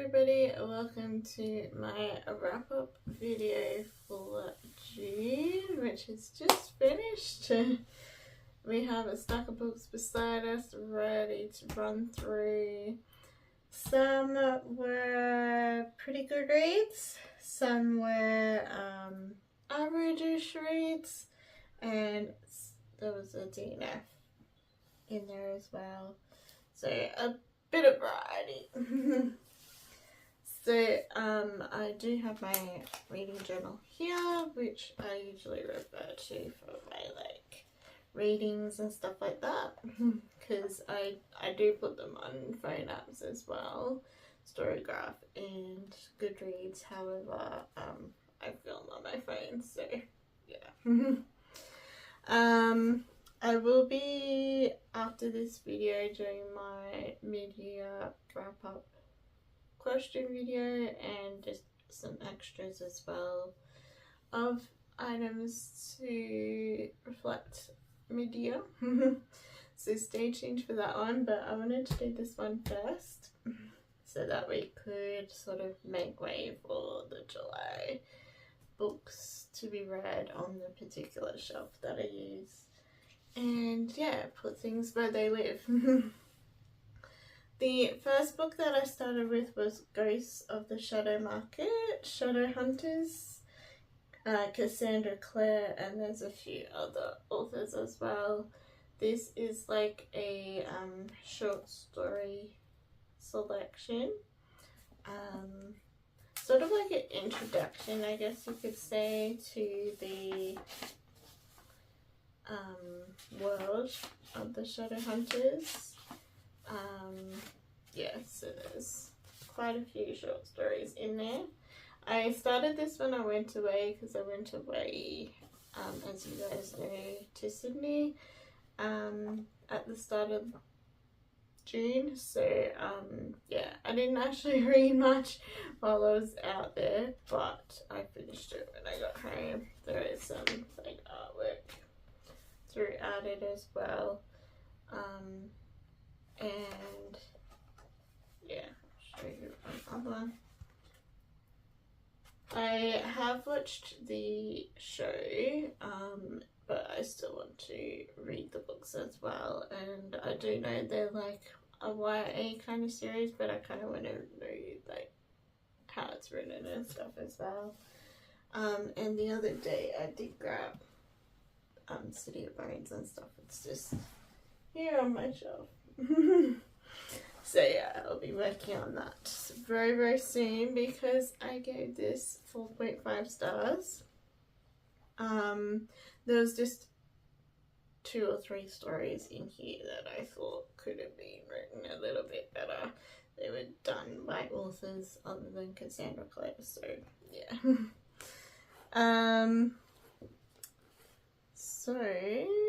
everybody, welcome to my wrap-up video for June, which has just finished. We have a stack of books beside us ready to run through. Some were pretty good reads, some were average-ish reads, and there was a DNF in there as well, so a bit of variety. So I do have my reading journal here, which I usually refer to for my readings and stuff like that, because I do put them on phone apps as well, Storygraph and Goodreads. However, I film on my phone, so yeah. I will be, after this video, doing my mid-year wrap-up question video and just some extras as well of items to reflect mid-year. So stay tuned for that one, but I wanted to do this one first so that we could sort of make way for the July books to be read on the particular shelf that I use, and yeah, put things where they live. The first book that I started with was Ghosts of the Shadow Market, Shadowhunters, Cassandra Clare, and there's a few other authors as well. This is like a short story selection, sort of like an introduction, I guess you could say, to the world of the Shadowhunters. Yeah, so there's quite a few short stories in there. I started this when I went away, because I went away, as you guys know, to Sydney at the start of June. So yeah, I didn't actually read much while I was out there, but I finished it when I got home. There is some like artwork throughout it as well, and yeah, I'll show you another. I have watched the show, but I still want to read the books as well, and I do know they're like a YA kind of series, but I kind of want to know like how it's written and stuff as well. And the other day I did grab City of Bones and stuff. It's just here on my shelf. So yeah, I'll be working on that very, very soon, because I gave this 4.5 stars. There was just 2 or 3 stories in here that I thought could have been written a little bit better. They were done by authors other than Cassandra Clare, so yeah. So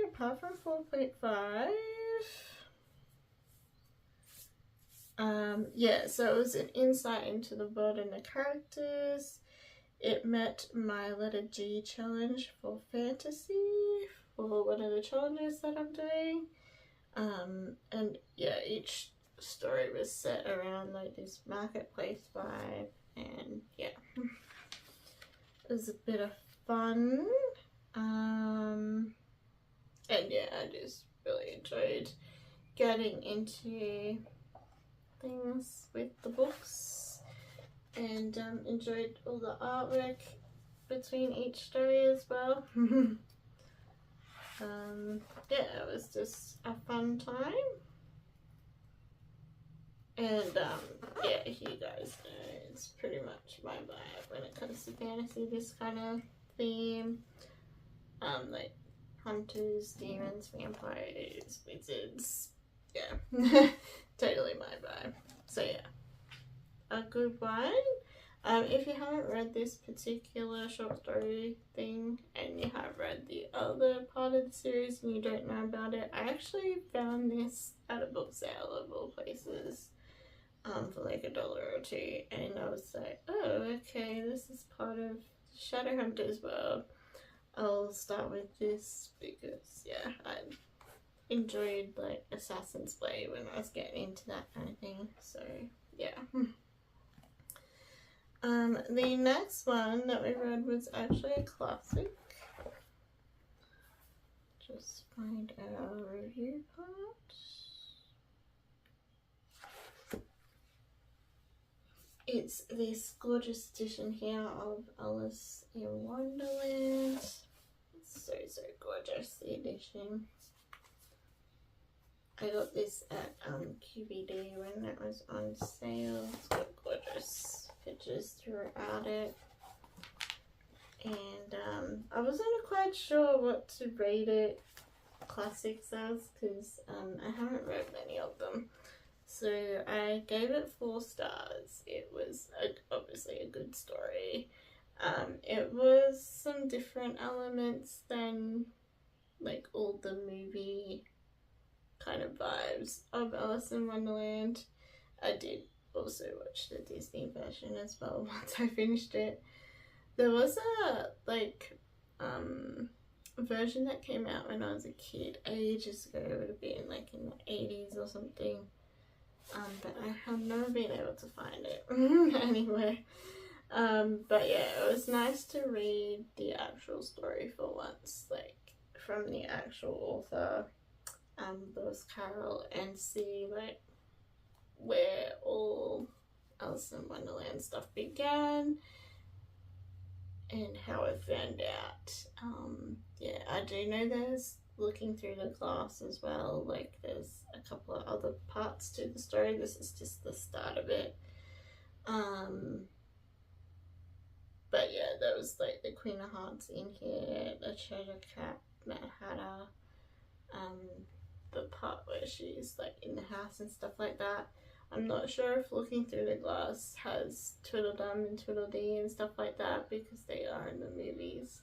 apart from 4.5, yeah, so it was an insight into the world and the characters. It met my letter G challenge for fantasy, for one of the challenges that I'm doing. And yeah, each story was set around like this marketplace vibe, and yeah, it was a bit of fun. And yeah, I just really enjoyed getting into things with the books, and enjoyed all the artwork between each story as well. Yeah, it was just a fun time, and yeah, you guys know it's pretty much my vibe when it comes to fantasy, this kind of theme, like hunters, demons, vampires, wizards, yeah. Totally my vibe. So yeah, a good one. If you haven't read this particular short story thing and you have read the other part of the series and you don't know about it, I actually found this at a book sale of all places, for like $1 or $2, and I was like, oh, okay, this is part of Shadowhunters world. I'll start with this because yeah, I enjoyed like Assassin's Blade when I was getting into that kind of thing, so yeah. The next one that we read was actually a classic. Just find our review part. It's this gorgeous edition here of Alice in Wonderland. It's so gorgeous, the edition. I got this at QVD when it was on sale. It's got gorgeous pictures throughout it. And I wasn't quite sure what to rate it classics as, because I haven't read many of them. So I gave it 4 stars. It was obviously a good story. It was some different elements than like all the movie kind of vibes of Alice in Wonderland. I did also watch the Disney version as well once I finished it. There was a version that came out when I was a kid ages ago. It would have been like in the 80s or something. But I have never been able to find it anywhere. But yeah, it was nice to read the actual story for once, like from the actual author, Lewis Carroll, and see like where all Alice in Wonderland stuff began and how it found out. Yeah, I do know there's looking through the glass as well, like there's a couple of other parts to the story. This is just the start of it. But yeah, there was like the Queen of Hearts in here, the Treasure Cat, Mad Hatter, the part where she's like in the house and stuff like that. I'm not sure if Looking Through the Glass has Tweedledum and Tweedledee and stuff like that, because they are in the movies.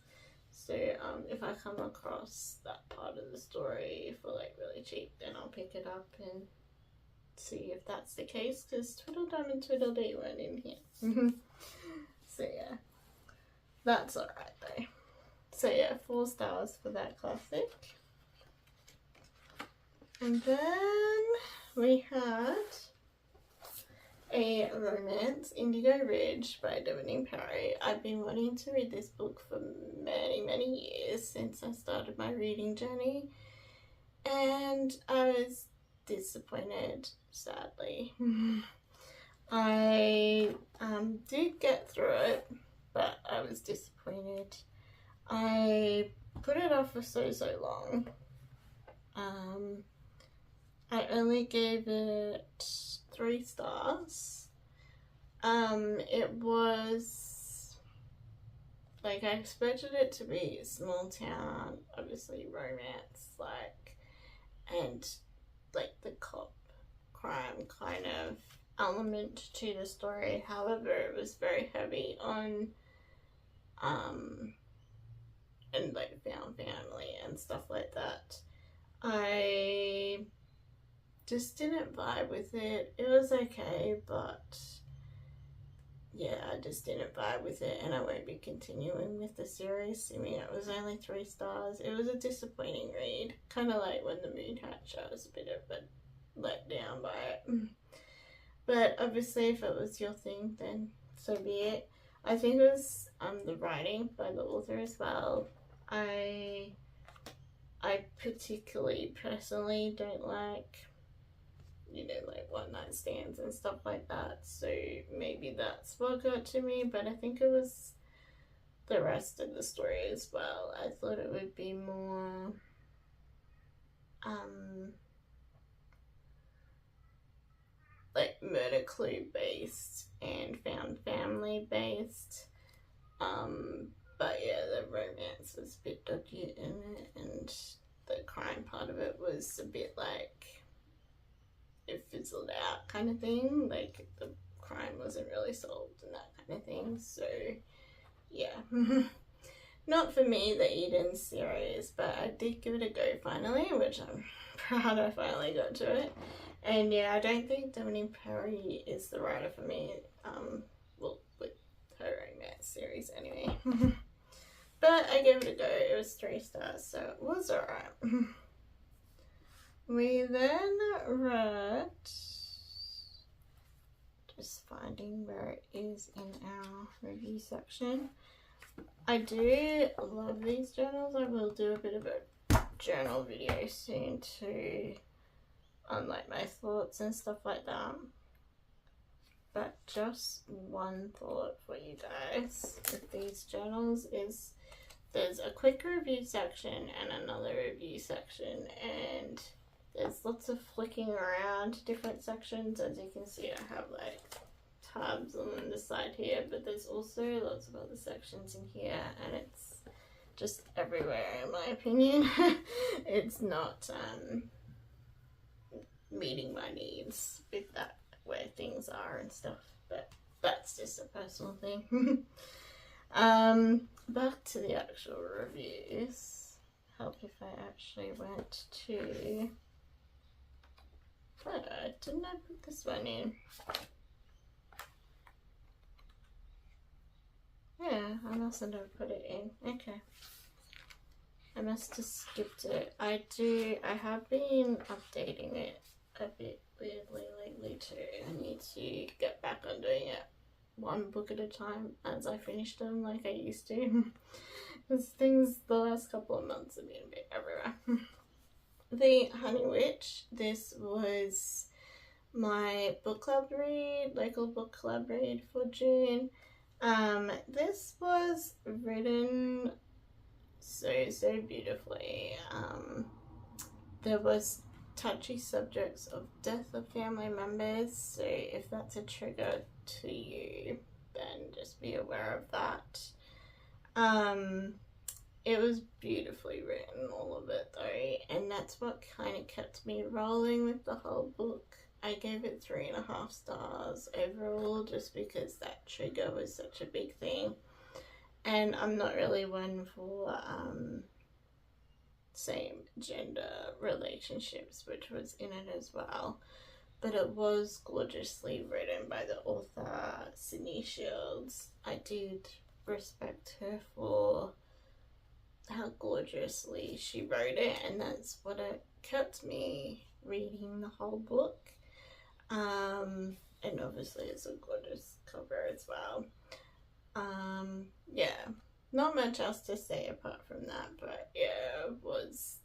So if I come across that part of the story for like really cheap, then I'll pick it up and see if that's the case, because Tweedledum and Tweedledee weren't in here. So yeah, that's alright though. So yeah, 4 stars for that classic. And then we had a romance, Indigo Ridge by Devoney Perry. I've been wanting to read this book for many years, since I started my reading journey, and I was disappointed, sadly. I did get through it, but I was disappointed. I put it off for so long. I only gave it 3 stars. It was like, I expected it to be a small town, obviously romance, like, and like the cop crime kind of element to the story. However, it was very heavy on and like found family and stuff like that. I just didn't vibe with it. It was okay, but yeah, I just didn't vibe with it, and I won't be continuing with the series. I mean, it was only 3 stars. It was a disappointing read, kind of like when the Moon Hatch. I was a bit of a let down by it. But obviously, if it was your thing, then so be it. I think it was the writing by the author as well. I particularly, personally, don't like, you know, like one-night stands and stuff like that. So maybe that's what got to me. But I think it was the rest of the story as well. I thought it would be more like murder clue based and found family based. But yeah, the romance was a bit dodgy in it, and the crime part of it was a bit like it fizzled out kind of thing. Like the crime wasn't really solved and that kind of thing. So yeah, not for me, the Eden series, but I did give it a go finally, which I'm proud I finally got to it. And yeah, I don't think Devoney Perry is the writer for me, well, with her romance series anyway. But I gave it a go. It was 3 stars, so it was alright. We then read just finding where it is in our review section. I do love these journals. I will do a bit of a journal video soon too, on like my thoughts and stuff like that. But just one thought for you guys with these journals is there's a quick review section and another review section, and there's lots of flicking around different sections. As you can see, I have like tabs on the side here, but there's also lots of other sections in here, and it's just everywhere in my opinion. It's not meeting my needs with that, where things are and stuff, but that's just a personal thing. Back to the actual reviews. Help if I actually went to, didn't I put this one in? Yeah, I mustn't have put it in. Okay. I must have skipped it. I have been updating it a bit weirdly lately too. I need to get back on doing it one book at a time as I finish them like I used to. Because things the last couple of months have been a bit everywhere. The Honey Witch, this was my book club read, local book club read for June. This was written so beautifully. There was touchy subjects of death of family members, so if that's a trigger to you, then just be aware of that. It was beautifully written, all of it though, and that's what kind of kept me rolling with the whole book. I gave it 3.5 stars overall, just because that trigger was such a big thing, and I'm not really one for same gender relationships, which was in it as well, but it was gorgeously written by the author Sydney Shields. I did respect her for how gorgeously she wrote it, and that's what it kept me reading the whole book. And obviously it's a gorgeous cover as well. Yeah, not much else to say apart from that, but yeah, it was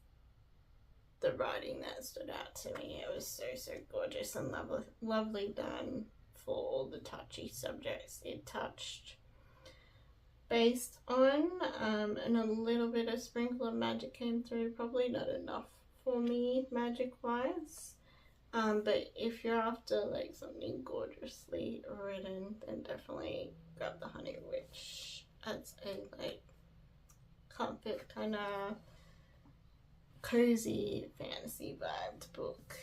the writing that stood out to me. It was so gorgeous and lovely done for all the touchy subjects it touched based on, and a little bit of sprinkle of magic came through, probably not enough for me magic wise. But if you're after like something gorgeously written, then definitely grab the Honey Witch as a like comfort kind of cozy fantasy vibed book.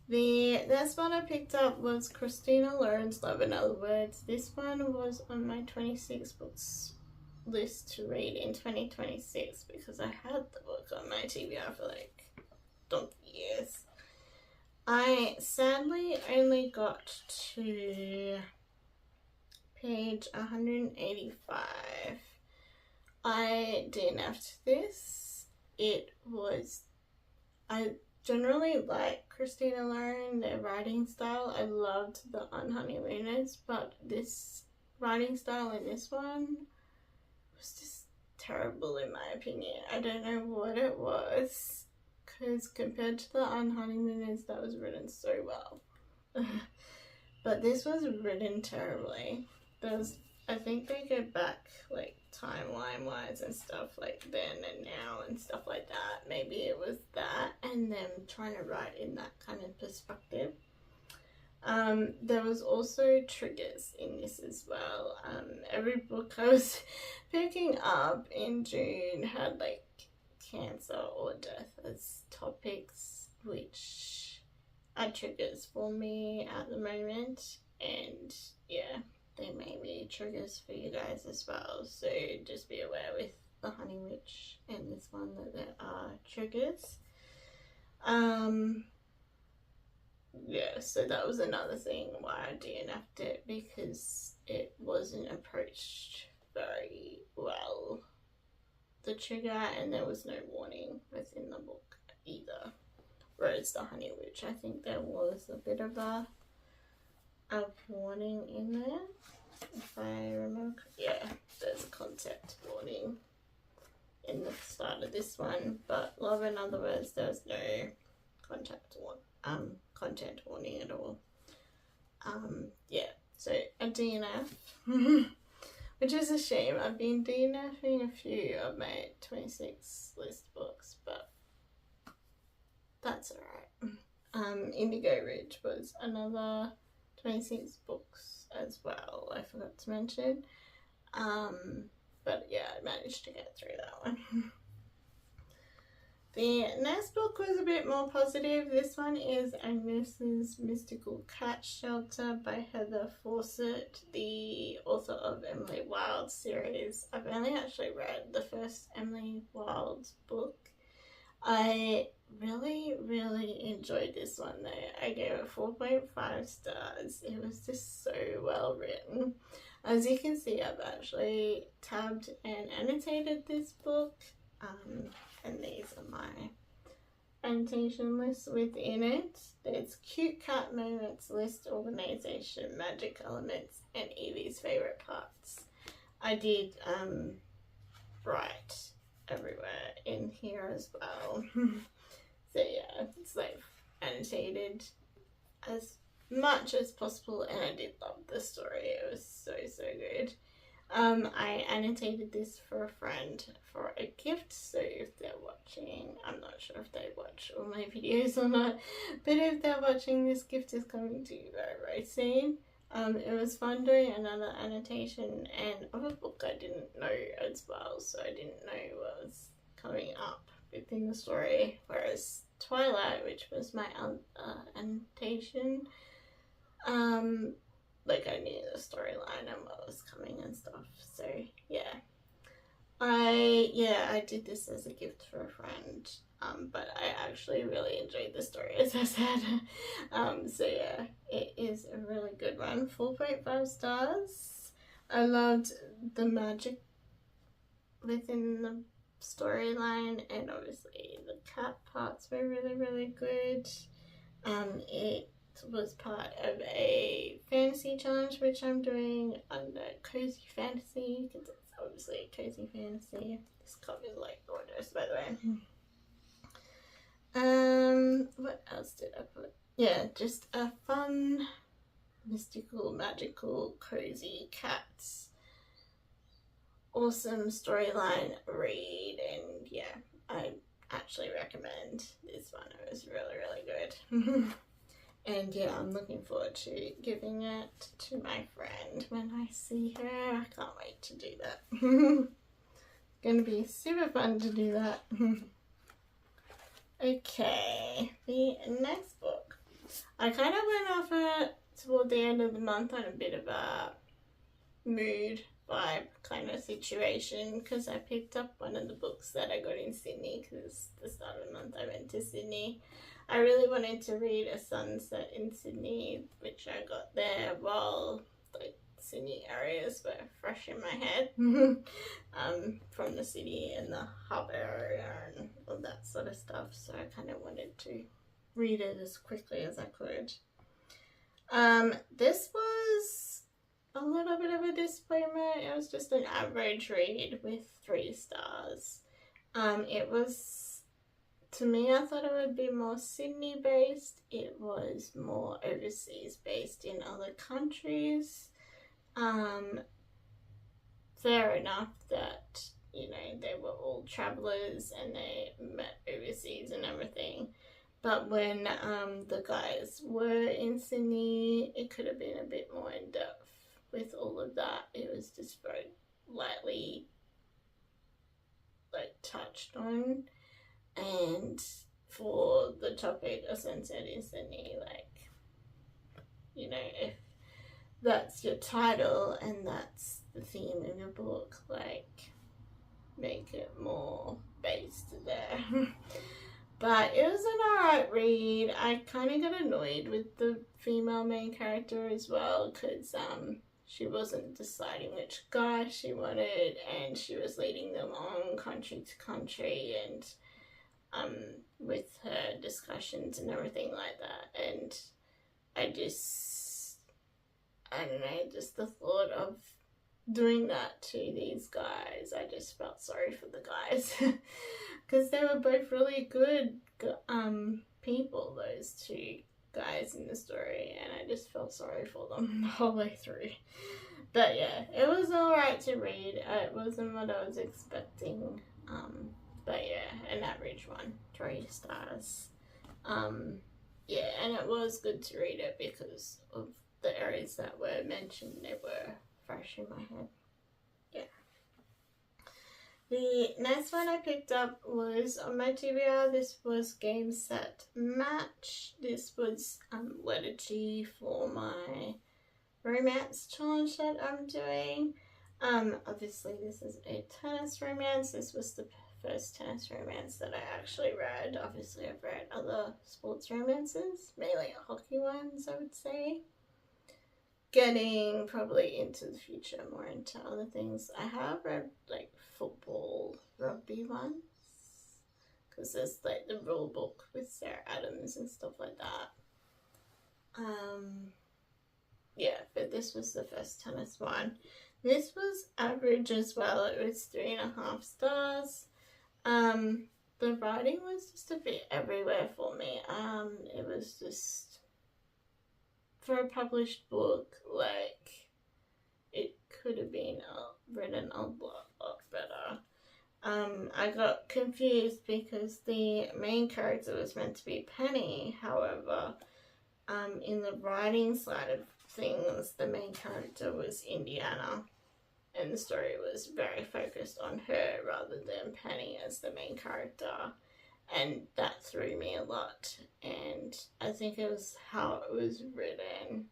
The next one I picked up was Christina Lauren's Love in Other Words. This one was on my 26 books list to read in 2026 because I had the book on my TBR for like donkey years. I sadly only got to page 185. I DNF'd this. I generally like Christina Lauren, their writing style. I loved the Unhoneymooners, but this writing style in this one was just terrible in my opinion. I don't know what it was, because compared to the Unhoneymooners, that was written so well. But this was written terribly. I think they go back like timeline wise and stuff like then and now and stuff like that. Maybe it was that and them trying to write in that kind of perspective. There was also triggers in this as well. Every book I was picking up in June had like cancer or death as topics, which are triggers for me at the moment, and yeah, they may be triggers for you guys as well, so just be aware with the Honey Witch and this one that there are triggers. Yeah, so that was another thing why I DNF'd it, because it wasn't approached very well, the trigger, and there was no warning within the book either, Rose the Honey Witch. I think there was a bit of a warning in there, if I remember. Yeah, there's a concept warning in the start of this one, but Love in Other Words, there's no content warning at all. Yeah, so a DNF, which is a shame. I've been DNFing a few of my 26 list books, but that's alright. Indigo Ridge was another 26 books as well, I forgot to mention. But yeah, I managed to get through that one. The next book was a bit more positive. This one is Agnes's Mystical Cat Shelter by Heather Fawcett, the author of Emily Wilde's series. I've only actually read the first Emily Wilde book. I really enjoyed this one though. I gave it 4.5 stars. It was just so well written. As you can see, I've actually tabbed and annotated this book, and these are my annotation lists within it. There's Cute Cat Moments, List Organization, Magic Elements, and Evie's Favourite Parts. I did write everywhere in here as well. So yeah, it's like annotated as much as possible, and I did love the story. It was so good. I annotated this for a friend for a gift, so if they're watching, I'm not sure if they watch all my videos or not, but if they're watching, this gift is coming to you very soon. It was fun doing another annotation and of a book I didn't know as well, so I didn't know what was coming up within the story, whereas Twilight, which was my annotation, like I knew the storyline and what was coming and stuff. So yeah, I did this as a gift for a friend, but I actually really enjoyed the story, as I said. So yeah, it is a really good one. 4.5 stars. I loved the magic within the storyline, and obviously the cat parts were really good. It was part of a fantasy challenge which I'm doing under Cozy Fantasy, because it's obviously a cozy fantasy. This cover is like gorgeous, by the way. What else did I put? Yeah, just a fun, mystical, magical, cozy cats. Awesome storyline read, and yeah, I actually recommend this one. It was really good. And yeah, I'm looking forward to giving it to my friend when I see her. I can't wait to do that. It's gonna be super fun to do that. Okay, the next book. I kind of went off it toward the end of the month on a bit of a mood vibe kind of situation, because I picked up one of the books that I got in Sydney, because the start of the month I went to Sydney. I really wanted to read A Sunset in Sydney, which I got there while the Sydney areas were fresh in my head, from the city and the hub area and all that sort of stuff. So I kind of wanted to read it as quickly as I could. This was a little bit of a disappointment. It was just an average read with 3 stars. It was, to me, I thought it would be more Sydney based. It was more overseas based in other countries. Fair enough that, you know, they were all travellers and they met overseas and everything. But when the guys were in Sydney, it could have been a bit more in depth with all of that. It was just very lightly like touched on. And for the topic of Sunset in Sydney, like, you know, if that's your title and that's the theme of your book, like, make it more based there. But it was an alright read. I kind of got annoyed with the female main character as well, because she wasn't deciding which guy she wanted, and she was leading them on country to country, and with her discussions and everything like that. And I don't know, just the thought of doing that to these guys, I just felt sorry for the guys because they were both really good people, those two guys in the story, and I just felt sorry for them the whole way through. But yeah, it was alright to read. It wasn't what I was expecting, but yeah, an average one, 3 stars. Yeah, and it was good to read it because of the areas that were mentioned. They were fresh in my head. Yeah. The next one I picked up was on my TBR. This was Game Set Match. This was letter G for my romance challenge that I'm doing. Obviously this is a tennis romance. This was the first tennis romance that I actually read. Obviously I've read other sports romances, mainly hockey ones, I would say. Getting probably into the future more into other things. I have read like football, rugby ones, because there's like the rule book with Sarah Adams and stuff like that. Yeah, but this was the first tennis one. This was average as well. It was 3.5 stars. The writing was just a bit everywhere for me. It was just, for a published book, like, it could have been written a lot better. I got confused because the main character was meant to be Penny. However, in the writing side of things, the main character was Indiana, and the story was very focused on her rather than Penny as the main character. And that threw me a lot, and I think it was how it was written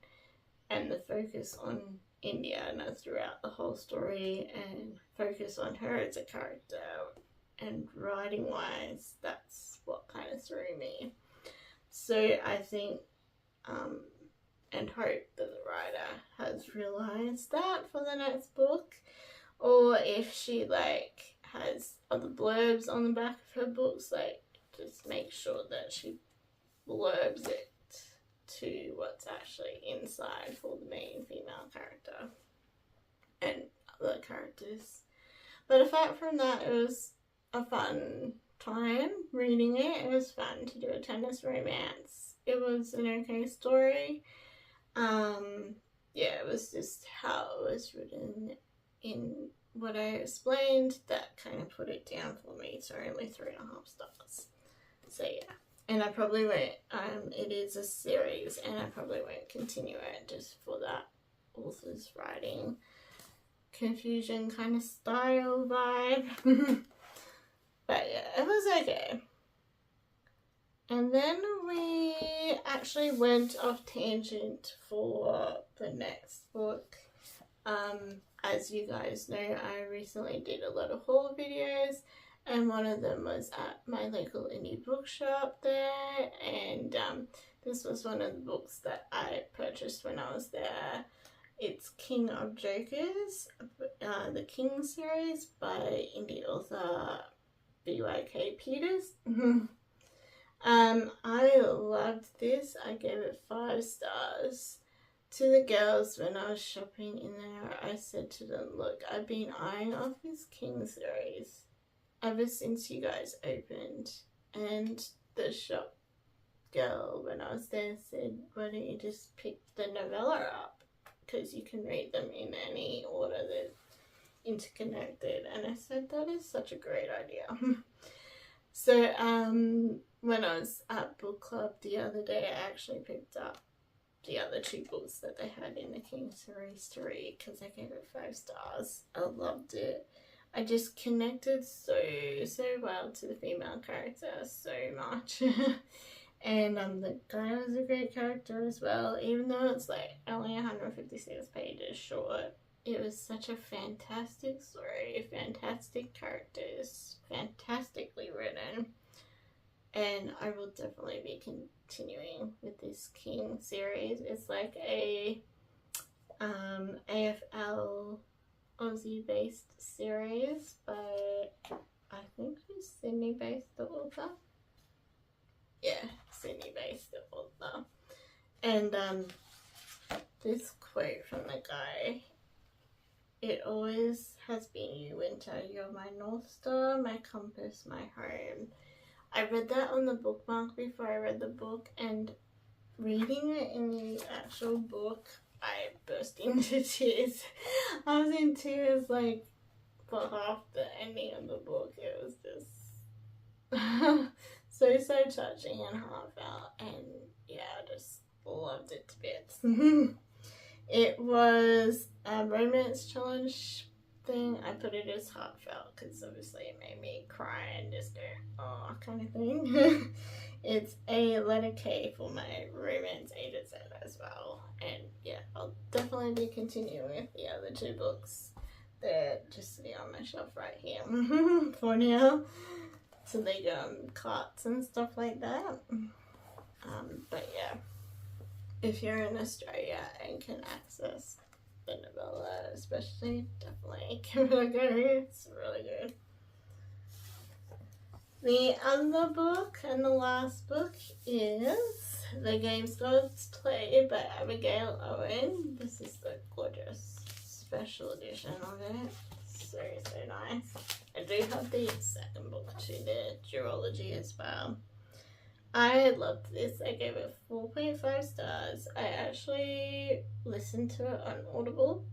and the focus on Indiana throughout the whole story and focus on her as a character, and writing wise, that's what kind of threw me. So I think and hope that the writer has realised that for the next book, or if she like has other blurbs on the back of her books, like just make sure that she blurbs it to what's actually inside for the main female character and other characters. But apart from that, it was a fun time reading it. It was fun to do a tennis romance. It was an okay story. Yeah, it was just how it was written in what I explained that kind of put it down for me to only 3.5 stars. So yeah, and I probably won't, it is a series, and I probably won't continue it just for that author's writing confusion kind of style vibe. But yeah, it was okay. And then we actually went off tangent for the next book. As you guys know, I recently did a lot of haul videos, and one of them was at my local indie bookshop there, and this was one of the books that I purchased when I was there. It's King of Jokers, the King series by indie author BYK Peters. I loved this. I gave it 5 stars. To the girls when I was shopping in there, I said to them, look, I've been eyeing off this King series ever since you guys opened. And the shop girl when I was there said, why don't you just pick the novella up? Because you can read them in any order, they're interconnected. And I said, that is such a great idea. So when I was at book club the other day, I actually picked up the other 2 books that they had in the King series to read because I gave it 5 stars. I loved it. I just connected so well to the female character so much. And the guy was a great character as well, even though it's like only 156 pages short. It was such a fantastic story, fantastic characters, fantastically written, and I will definitely be continuing with this King series. It's like a AFL Aussie based series, but I think she's Sydney based, the author. yeah, Sydney-based author. And this quote from the guy: "It always has been you, Winter. You're my North Star, my compass, my home." I read that on the bookmark before I read the book, and reading it in the actual book, I burst into tears. I was in tears like for half the ending of the book. It was just so touching and heartfelt, and yeah, I just loved it to bits. It was a romance challenge thing. I put it as heartfelt because obviously it made me cry and just go, oh, kind of thing. It's a letter K for my romance A to Z as well. And yeah, I'll definitely be continuing with the other two books. They're just sitting on my shelf right here for now. So they go on carts and stuff like that. But yeah, if you're in Australia and can access the novella, especially, definitely give it a go. It's really good. The other book and the last book is The Games Gods Play by Abigail Owen. This is the gorgeous special edition of it. So nice. I do have the second book too, the duology as well. I loved this. I gave it 4.5 stars. I actually listened to it on Audible.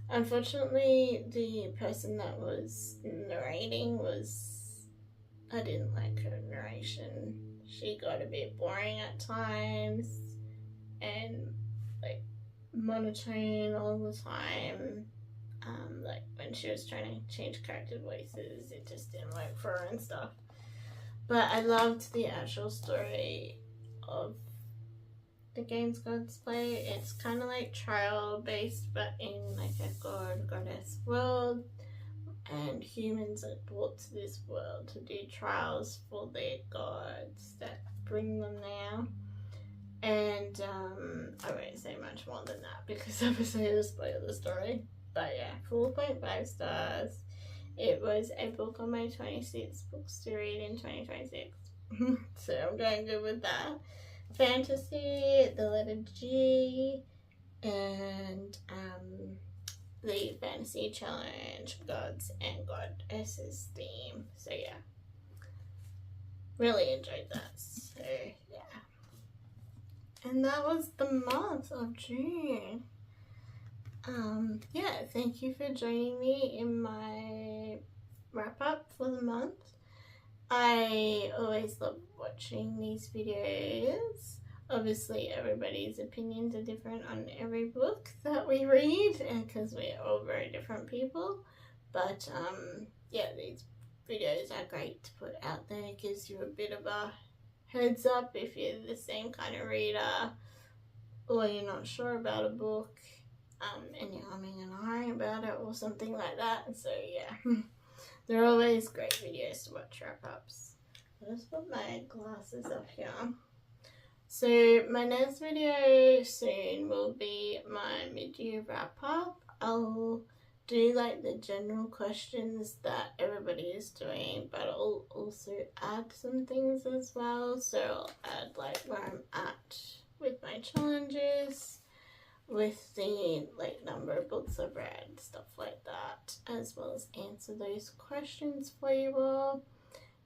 Unfortunately, the person that was narrating I didn't like her narration. She got a bit boring at times and like monotone all the time. Like when she was trying to change character voices, it just didn't work for her and stuff. But I loved the actual story of The Games Gods Play. It's kind of like trial based, but in like a goddess world. And humans are brought to this world to do trials for their gods that bring them there. And I won't say much more than that because obviously it'll spoil the story. But yeah, 4.5 stars. It was a book on my 26 books to read in 2026. So I'm going good with that. Fantasy, the letter G, and the Fantasy Challenge, Gods and Goddesses theme. So yeah, really enjoyed that. So yeah. And that was the month of June. Yeah, thank you for joining me in my wrap up for the month. I always love watching these videos. Obviously everybody's opinions are different on every book that we read, and because we're all very different people, but yeah, these videos are great to put out there. It gives you a bit of a heads up if you're the same kind of reader or you're not sure about a book and you're humming and hawing about it or something like that. So yeah, they're always great videos to watch wrap-ups. I'll just put my glasses up here. So my next video soon will be my mid-year wrap-up. I'll do like the general questions that everybody is doing, but I'll also add some things as well. So I'll add like where I'm at with my challenges, with the like number of books I've read, stuff like that, as well as answer those questions for you all.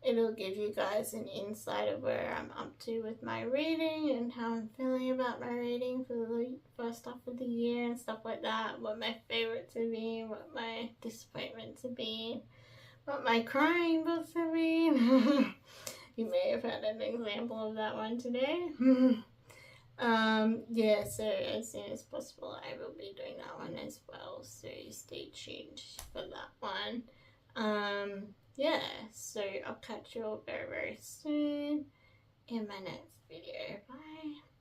It'll give you guys an insight of where I'm up to with my reading and how I'm feeling about my reading for the first half of the year and stuff like that. What my favorites have been, what my disappointments have been, what my crying books have been. You may have had an example of that one today. Yeah, so as soon as possible I will be doing that one as well, so stay tuned for that one. Yeah, so I'll catch you all very, very soon in my next video. Bye.